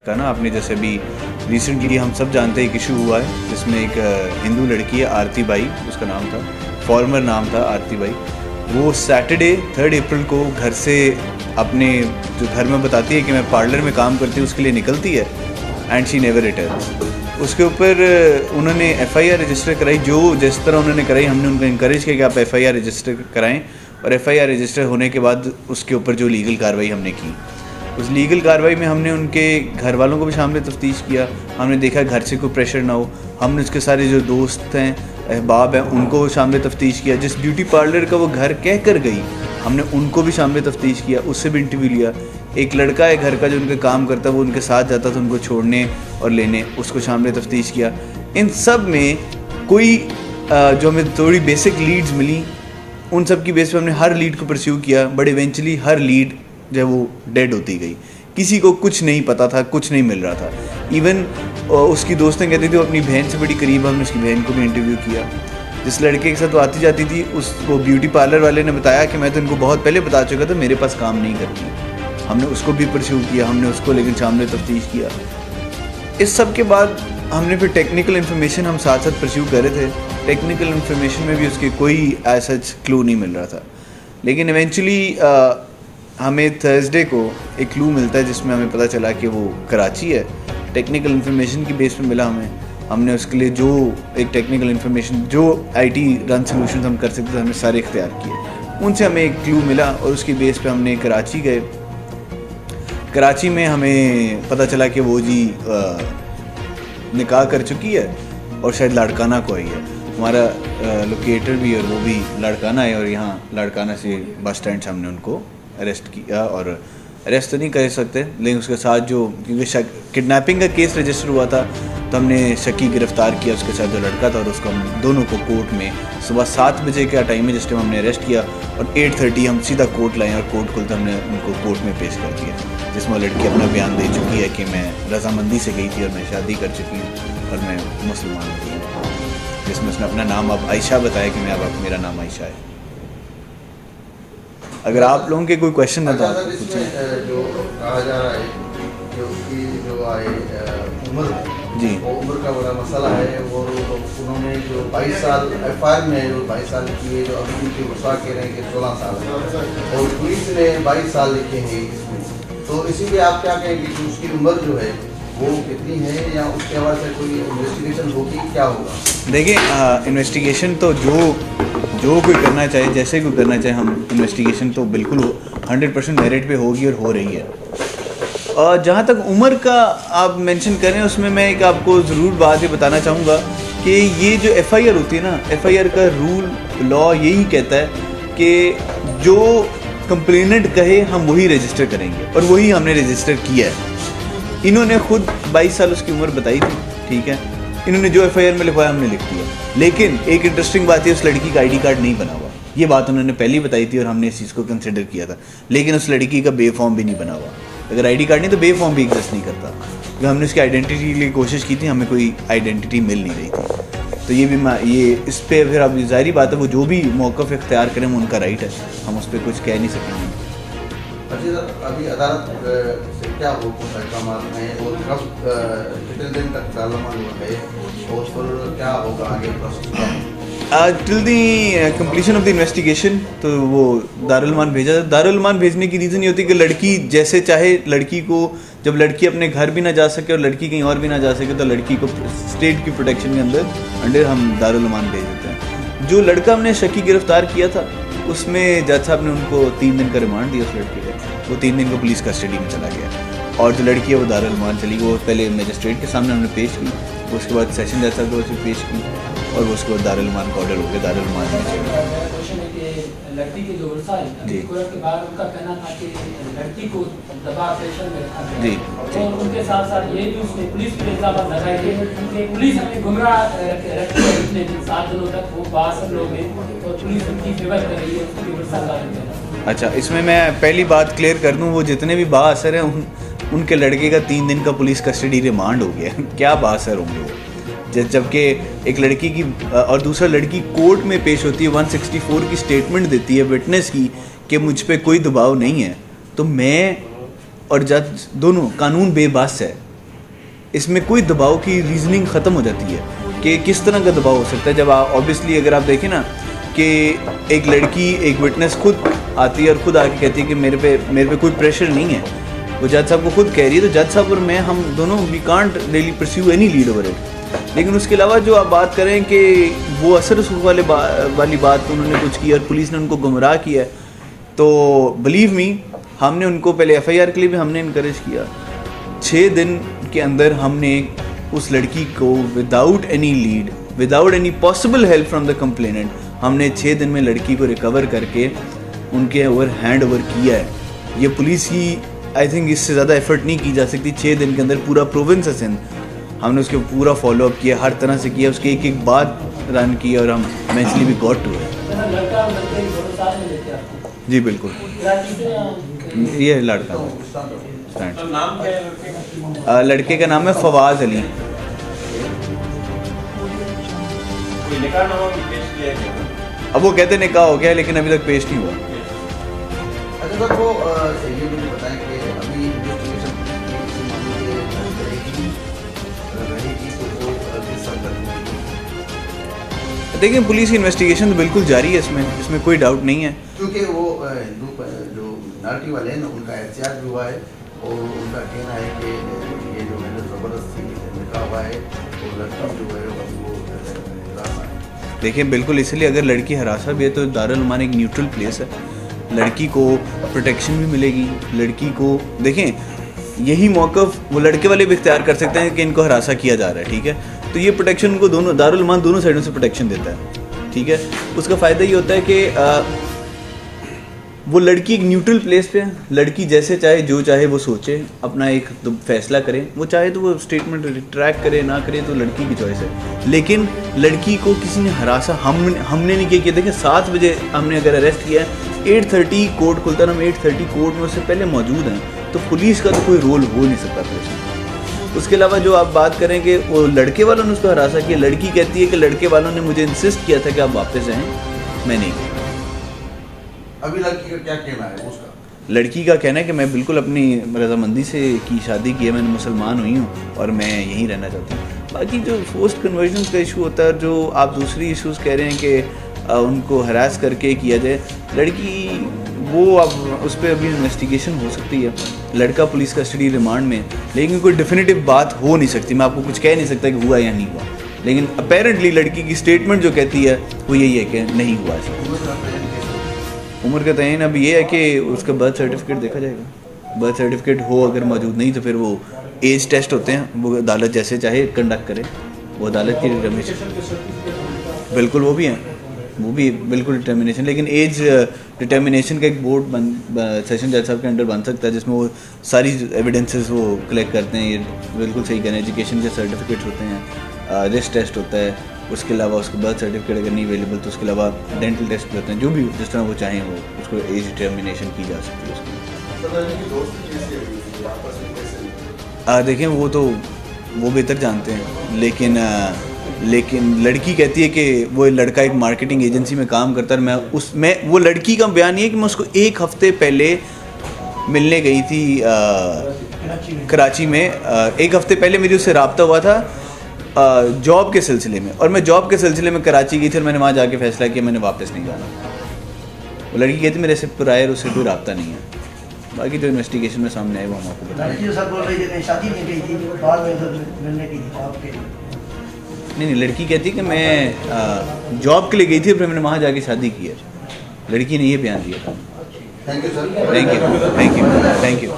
का ना आपने जैसे अभी रिसेंटली हम सब जानते हैं एक इशू हुआ है जिसमें एक हिंदू लड़की है आरती बाई, उसका नाम था, फॉर्मर नाम था आरती बाई। वो सैटरडे 3 अप्रैल को घर से अपने जो घर में बताती है कि मैं पार्लर में काम करती हूँ उसके लिए निकलती है एंड शी नेवर रिटर्न्स। उसके ऊपर उन्होंने एफआईआर रजिस्टर कराई। जो जिस तरह उन्होंने कराई हमने उनको इनकरेज किया कि आप एफआईआर रजिस्टर कराएं, और एफआईआर रजिस्टर होने के बाद उसके ऊपर जो लीगल कार्रवाई हमने की, उस लीगल कार्रवाई में हमने उनके घर वालों को भी शामिल तफ्तीश किया। हमने देखा घर से कोई प्रेशर ना हो। हमने उसके सारे जो दोस्त हैं, अहबाब हैं, उनको शामिल तफ्तीश किया। जिस ब्यूटी पार्लर का वो घर कह कर गई हमने उनको भी शामिल तफ्तीश किया, उससे भी इंटरव्यू लिया। एक लड़का है घर का जो उनका काम करता है, वो उनके साथ जाता था उनको छोड़ने और लेने, उसको शामिल तफ्तीश किया। इन सब में कोई जो हमें थोड़ी बेसिक लीड्स मिली, उन सब की बेस पे हमने हर लीड को परस्यू किया, बट इवेंचुअली हर लीड जब वो डेड होती गई। किसी को कुछ नहीं पता था, कुछ नहीं मिल रहा था। इवन उसकी दोस्तें कहती थी वो अपनी बहन से बड़ी करीब। हमने उसकी बहन को भी इंटरव्यू किया। जिस लड़के के साथ वो आती जाती थी, उसको ब्यूटी पार्लर वाले ने बताया कि मैं तो इनको बहुत पहले बता चुका था मेरे पास काम नहीं करती। हमने उसको भी परस्यू किया, हमने उसको लेकिन शामिल तफ्तीश किया। इस सब के बाद हमने फिर टेक्निकल इन्फॉर्मेशन हम साथ साथ परस्यू कर रहे थे। टेक्निकल इन्फॉर्मेशन में भी उसके कोई ऐसा क्लू नहीं मिल रहा था। लेकिन इवेंचुअली हमें थर्सडे को एक क्लू मिलता है जिसमें हमें पता चला कि वो कराची है। टेक्निकल इन्फॉर्मेशन की बेस पे मिला हमें। हमने उसके लिए जो एक टेक्निकल इन्फॉर्मेशन, जो आईटी रन सॉल्यूशन हम कर सकते थे, हमने सारे इख्तियार किए। उनसे हमें एक क्लू मिला और उसकी बेस पे हमने कराची गए। कराची में हमें पता चला कि वो जी निकाह कर चुकी है और शायद लाड़काना को आई है। हमारा लोकेटर भी और वो भी लाड़काना है, और यहाँ लाड़काना से बस स्टैंड से हमने उनको अरेस्ट किया। और अरेस्ट तो नहीं कर सकते, लेकिन उसके साथ जो, क्योंकि किडनैपिंग का केस रजिस्टर हुआ था, तो हमने शकी गिरफ्तार किया उसके साथ जो लड़का था, और उसको हम दोनों को कोर्ट में सुबह 7 बजे का टाइम है जिस टाइम हमने अरेस्ट किया, और 8:30 हम सीधा कोर्ट लाए और कोर्ट खुलते हमने उनको कोर्ट में पेश कर दिया, जिसमें लड़की अपना बयान दे चुकी है कि मैं रजामंदी से गई थी और मैं शादी कर चुकी हूँ और मैं मुसलमान हूँ, जिसमें उसने अपना नाम अब आयशा बताया कि मैं अब मेरा नाम आयशा है। अगर आप लोगों के कोई क्वेश्चन है तो आप पूछें। जो कहा जा रहा है कि उसकी जो उम्र जी, वो उम्र का बड़ा मसला है। वो उन्होंने जो 22 साल एफआईआर में जो 22 साल की है, जो अभी उनकी वसा कह रहे हैं कि 16 साल और पुलिस ने 22 साल लिखे हैं इसमें। तो इसीलिए आप क्या कहेंगे कि उसकी उम्र जो है वो कितनी है, या उसके हवाले से कोई इन्वेस्टिगेशन होगी, क्या होगा? देखिए, इन्वेस्टिगेशन तो जो कोई करना चाहे, जैसे कोई करना चाहे, हम इन्वेस्टिगेशन तो बिल्कुल 100% मेरिट पे होगी और हो रही है। और जहाँ तक उम्र का आप मेंशन करें, उसमें मैं एक आपको ज़रूर बात ये बताना चाहूँगा कि ये जो एफआईआर होती है ना, एफआईआर का रूल लॉ यही कहता है कि जो कंप्लेनेंट कहे हम वही रजिस्टर करेंगे, और वही हमने रजिस्टर किया है। इन्होंने खुद 22 साल उसकी उम्र बताई थी, ठीक है, इन्होंने जो एफआईआर में लिखवाया हमने लिख दिया। लेकिन एक इंटरेस्टिंग बात है, उस लड़की का आईडी कार्ड नहीं बना हुआ। ये बात उन्होंने पहले बताई थी और हमने इस चीज़ को कंसिडर किया था। लेकिन उस लड़की का बे फॉर्म भी नहीं बना हुआ। अगर आईडी कार्ड नहीं तो बे फॉर्म भी एग्जिस्ट नहीं करता। तो हमने उसकी आइडेंटिटी के लिए कोशिश की थी, हमें कोई आइडेंटिटी मिल नहीं रही थी। तो ये भी ये इस पर फिर अब ज़ाहिर बात है, वो जो भी मौक़िफ़ इख्तियार करें वो उनका राइट है, हम उस पर कुछ कह नहीं सकेंगे। अभी अदालत से क्या हुक्म हैं और कब कितने दिन तक तालमा है और उस पर क्या होगा आगे process? Till the completion of the investigation तो वो दारुल-उलमान भेजा जाता है। दारुल-उलमान भेजने की रीज़न ये होती है कि लड़की जैसे चाहे, लड़की को जब लड़की अपने घर भी ना जा सके और लड़की कहीं और भी ना जा सके, तो लड़की को स्टेट की प्रोटेक्शन के अंडर हम दारुल-उलमान भेज देते हैं। जो लड़का हमने शकी गिरफ्तार किया था, उसमें जज साहब ने उनको 3 दिन का रिमांड दिया उस लड़के का। वो 3 दिन को पुलिस कस्टडी में चला गया, और जो लड़की है वो दारुल-उलमान चली गई। वो पहले मजिस्ट्रेट के सामने हमने पेश की, उसके बाद सेशन जज साहब को पेश की, और उसके बाद दारुल-उलमान का ऑर्डर हो गया। दारुल-उलमान में लड़की के जो वर्षा है जी के बाद उनका कहना था कि लड़की को दबाव प्रेशर में रखा गया जी, और उनके साथ साथ ये भी उसने पुलिस पे इल्जाम लगाए कि पुलिस हमें गुमराह रखी है इतने 7 दिनों तक। वो 62 लोग हैं और पुलिस उनकी फेवर कर रही है, उसकी वर्षा। अच्छा, इसमें मैं पहली बात क्लियर कर दूं, वो जितने भी बाअसर हैं उनके लड़के का 3 दिन का पुलिस कस्टडी रिमांड हो गया। क्या बाअसर होंगे वो, जबकि एक लड़की की और दूसरा लड़की कोर्ट में पेश होती है, 164 की स्टेटमेंट देती है विटनेस की कि मुझ पे कोई दबाव नहीं है। तो मैं और जज दोनों, कानून बेबस है, इसमें कोई दबाव की रीजनिंग ख़त्म हो जाती है कि किस तरह का दबाव हो सकता है। जब आप ऑब्वियसली अगर आप देखें ना कि एक लड़की एक विटनेस खुद आती है और ख़ुद आके कहती है कि मेरे पे कोई प्रेशर नहीं है, वो जज साहब को खुद कह रही है, तो जज साहब और मैं हम दोनों we can't really pursue any lead over it. लेकिन उसके अलावा जो आप बात करें कि वो असर रसूख वाली बात उन्होंने कुछ की और पुलिस ने उनको गुमराह किया, तो बिलीव मी हमने उनको पहले FIR के लिए भी हमने इनकरेज किया। 6 दिन के अंदर हमने उस लड़की को without any lead, without any possible help from the complainant, हमने 6 दिन में लड़की को रिकवर करके उनके ओवर हैंड ओवर किया है। ये पुलिस की आई थिंक इससे ज़्यादा एफर्ट नहीं की जा सकती। 6 दिन के अंदर पूरा प्रोविंस है सिंध हमने उसके पूरा फॉलोअप किया, हर तरह से किया, उसकी एक एक बात रन की और हम इवेंचुअली भी गॉट टू है। जी बिल्कुल, ये लड़का लड़के का नाम है फवाज अली। अब वो कहते निकाह हो गया लेकिन अभी तक पेश नहीं हुआ। अच्छा सर, वो ये मुझे बताएं कि अभी इन्वेस्टिगेशन रहेगी तो वो किस हद तक होगी? देखिए पुलिस की इन्वेस्टिगेशन तो बिल्कुल जारी है, इसमें कोई डाउट नहीं है, क्योंकि वो हिंदू जो मिनारिटी वाले हैं ना उनका एहतियात भी हुआ है और उनका कहना है कि ये जो है ज़बरदस्ती निकाह हुआ है और लड़का जो है वो हरासा है। देखिए बिल्कुल, इसलिए अगर लड़की हरासा भी है तो दारुल उलूम एक न्यूट्रल प्लेस है, लड़की को प्रोटेक्शन भी मिलेगी। लड़की को देखें यही मौक़िफ़ वो लड़के वाले भी इख्तियार कर सकते हैं कि इनको हरासा किया जा रहा है, ठीक है, तो ये प्रोटेक्शन उनको दोनों दारुल उलूम दोनों साइडों से प्रोटेक्शन देता है, ठीक है। उसका फ़ायदा ये होता है कि वो लड़की एक न्यूट्रल प्लेस पे है, लड़की जैसे चाहे जो चाहे वो सोचे, अपना एक तो फैसला करे, वो चाहे तो वो स्टेटमेंट रिट्रैक्ट करे ना करे तो लड़की की चॉइस है। लेकिन लड़की को किसी ने हरासा हमने नहीं किया। देखिए 7 बजे हमने अगर अरेस्ट किया है, 8:30 कोर्ट खुलता है, हम 8:30 कोर्ट में उससे पहले मौजूद हैं, तो पुलिस का तो कोई रोल हो नहीं सकता था। उसके अलावा जो आप बात करें कि वो लड़के वालों ने उसको हरासा किया, लड़की कहती है कि लड़के वालों ने मुझे इंसिस्ट किया था कि आप वापस आएँ, मैं नहीं गया। अभी लड़की का क्या कहना है उसका? लड़की का कहना है कि मैं बिल्कुल अपनी रजामंदी से की शादी की है, मैंने मुसलमान हुई हूँ और मैं यहीं रहना चाहती हूँ। बाकी जो फोर्स्ड कन्वर्जन का इशू होता है, जो आप दूसरी इश्यूज़ कह रहे हैं कि उनको हरास करके किया जाए, लड़की वो अब उस पर अभी इन्वेस्टिगेशन हो सकती है, लड़का पुलिस कस्टडी रिमांड में, लेकिन कोई डेफिनेटिव बात हो नहीं सकती। मैं आपको कुछ कह नहीं सकता कि हुआ या नहीं हुआ, लेकिन अपेरेंटली लड़की की स्टेटमेंट जो कहती है वो यही है कि नहीं हुआ। उम्र का तयन अब ये है कि उसका बर्थ सर्टिफिकेट देखा जाएगा, बर्थ सर्टिफिकेट हो अगर मौजूद नहीं तो फिर वो एज टेस्ट होते हैं, वो अदालत जैसे चाहे कंडक्ट करे, वो अदालत की डिटर्मिनेशन बिल्कुल वो भी हैं, वो भी बिल्कुल डिटर्मिनेशन, लेकिन एज डिटर्मिनेशन का एक बोर्ड सेशन जज साहब के अंडर बन सकता है जिसमें वो सारी एविडेंसेस वो कलेक्ट करते हैं। ये बिल्कुल सही कहना है, एजुकेशन के सर्टिफिकेट्स होते हैं, रिस्ट टेस्ट होता है, उसके अलावा उसका बर्थ सर्टिफिकेट अगर नहीं अवेलेबल तो उसके अलावा डेंटल टेस्ट भी होते हैं, जो भी जिस तरह वो चाहें वो उसको एज डिटर्मिनेशन की जा सकती है उसकी। देखें वो बेहतर जानते हैं, लेकिन लड़की कहती है कि वो लड़का एक मार्केटिंग एजेंसी में काम करता है, मैं वो लड़की का बयान ये है कि मैं उसको 1 हफ़्ते पहले मिलने गई थी कराची में, 1 हफ़्ते पहले मेरी उससे रब्ता हुआ था जॉब के सिलसिले में, और मैं जॉब के सिलसिले में कराची गई थी और मैंने वहाँ जाके फैसला किया मैंने वापस नहीं जाना। वो लड़की कहती मेरे से प्रायर उससे कोई रब्ता नहीं है। बाकी जो इन्वेस्टिगेशन में सामने आए वो हम आपको बताएंगे। नहीं, लड़की कहती कि मैं जॉब के लिए गई थी फिर मैंने वहाँ जाके शादी की है, लड़की ने ये बयान दिया था। Thank you sir. Thank you.